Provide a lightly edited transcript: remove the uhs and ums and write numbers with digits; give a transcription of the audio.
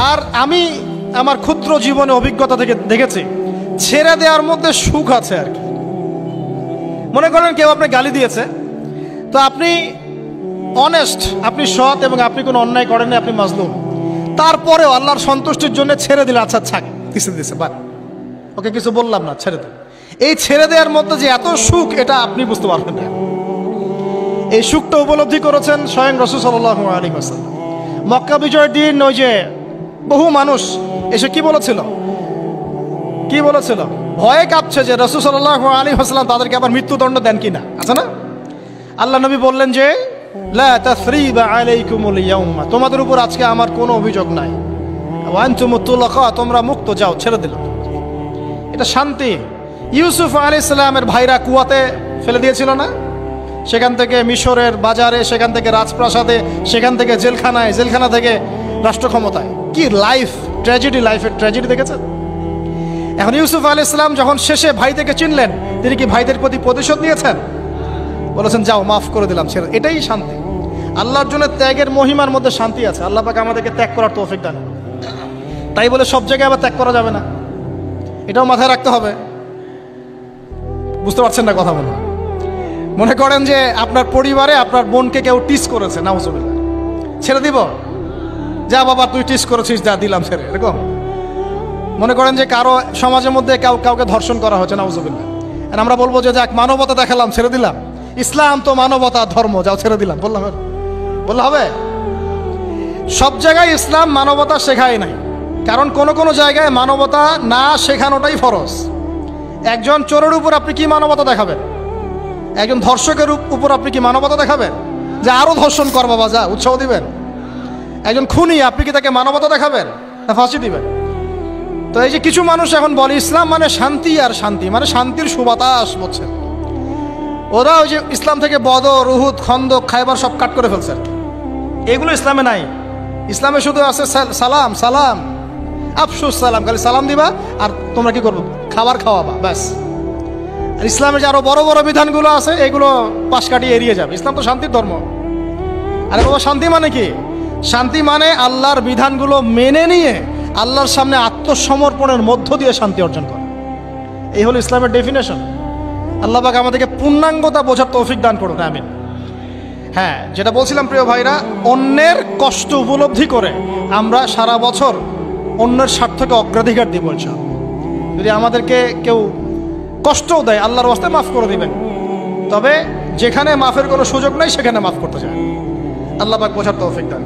আর আমি আমার ক্ষুদ্র জীবনে অভিজ্ঞতা থেকে দেখেছি ছেড়ে দেওয়ার মধ্যে সুখ আছে আর কি। মনে করেন কেউ আপনাকে গালি দিয়েছে, তো আপনি অনেস্ট, আপনি সৎ এবং আপনি কোনো অন্যায় করেননি, আপনি মাজলুম, তারপরেও আল্লাহর সন্তুষ্টির জন্য ছেড়ে দিলে, আচ্ছা ছাক কিছু দিছে বাদ, ওকে কিছু বললাম না, ছেড়ে দিন। এই ছেড়ে দেওয়ার মধ্যে যে এত সুখ, এটা আপনি বুঝতে পারবেন না। এই সুখটা উপলব্ধি করেছেন স্বয়ং রাসূল সাল্লাল্লাহু আলাইহি ওয়াসাল্লাম। মক্কা বিজয়ের দিন ওই যে বহু মানুষ এসে কি বলেছিল, ভয়ে কাঁপছে যে রাসূল সাল্লাল্লাহু আলাইহি ওয়াসাল্লাম তাদেরকে আবার মৃত্যুদণ্ড দেন কিনা, আছে না? আল্লাহ নবী বললেন যে লা তাসরিবা আলাইকুমুল ইয়াউমা, তোমাদের উপর আজকে আমার কোনো অভিযোগ নাই, ওয়া আনতুমুত তুলাকা, তোমরা মুক্ত, যাও, ছেড়ে দিলাম। এটা শান্তি। ইউসুফ আলাইহিস সালামের ভাইরা কুয়াতে ফেলে দিয়েছিল না, সেখান থেকে মিশরের বাজারে, সেখান থেকে রাজপ্রাসাদে, সেখান থেকে জেলখানায়, জেলখানা থেকে রাষ্ট্র ক্ষমতায়। কি লাইফ, ট্র্যাজেডি, লাইফের ট্র্যাজেডি দেখেছেন? এখন ইউসুফ আলাইহিস সালাম যখন শেষে ভাইদেরকে চিনলেন, তিনি কি ভাইদের প্রতি প্রতিশোধ নিয়েছেন? বলেছেন যাও, মাফ করে দিলাম, ছেড়ে। এটাই শান্তি। আল্লাহর জন্য ত্যাগের মহিমার মধ্যে শান্তি আছে। আল্লাহ পাক আমাদেরকে ত্যাগ করার তৌফিক দান। তাই বলে সব জায়গায় আবার ত্যাগ করা যাবে না, এটাও মাথায় রাখতে হবে। বুঝতে পারছেন না কথা? মনে করেন যে আপনার পরিবারে আপনার বোনকে কেউ টিস করেছে, নাউজুবিল্লাহ, ছেড়ে দিব? যা বাবা তুই টিস করেছিস, যা দিলাম, ছেড়ে, এরকম? মনে করেন যে কারো সমাজের মধ্যে কাউকে ধর্ষণ করা হচ্ছে, নাউজুবিল্লাহ, আর আমরা বলবো যে যাক মানবতা দেখালাম, ছেড়ে দিলাম, ইসলাম তো মানবতা ধর্ম, যাও ছেড়ে দিলাম, বললে হবে? সব জায়গায় ইসলাম মানবতা শেখায় নাই, কারণ কোনো জায়গায় মানবতা না শেখানোটাই ফরজ। একজন চোরের উপর আপনি কি মানবতা দেখাবেন? একজন ধর্ষকের উপর আপনি কি মানবতা দেখাবেন যে আরো ধর্ষণ কর বাবা, যা, উৎসাহ দিবেন? একজন খুনি, আপনি কি তাকে মানবতা দেখাবেন না ফাঁসি দিবেন? তো এই যে কিছু মানুষ এখন বলে ইসলাম মানে শান্তি, আর শান্তি মানে শান্তির সুবাতাস, বলছেন ওরা। ওই যে ইসলাম থেকে বদর, উহুদ, খন্দক, খায়বার সব কাট করে ফেলছে। এগুলো ইসলামে নাই। ইসলামে শুধু আছে সালাম, সালাম, আফসুস সালাম, খালি সালাম দিবা আর তোমরা কি করবো, খাবার খাওয়াবা, ব্যাস। আর ইসলামের যে আরো বড় বড় বিধানগুলো আছে, এগুলো পাশ কাটিয়ে এড়িয়ে যাবে। ইসলাম তো শান্তির ধর্ম। আরে বাবা, শান্তি মানে কি? শান্তি মানে আল্লাহর বিধানগুলো মেনে নিয়ে আল্লাহর সামনে আত্মসমর্পণের মধ্য দিয়ে শান্তি অর্জন করা। এই হলো ইসলামের ডেফিনেশন। আল্লাহ পাক আমাদেরকে পূর্ণাঙ্গতা বোঝার তৌফিক দান করুন, আমিন। হ্যাঁ, যেটা বলছিলাম প্রিয় ভাইরা, অন্যের কষ্ট উপলব্ধি করে আমরা সারা বছর অন্যের স্বার্থকে অগ্রাধিকার দিব ইনশাআল্লাহ। যদি আমাদেরকে কেউ কষ্টও দেয়, আল্লাহর ওয়াস্তে মাফ করে দিবেন, তবে যেখানে মাফের কোনো সুযোগ নাই সেখানে মাফ করতে চায়। আল্লাহ পাক বোঝার তৌফিক দান।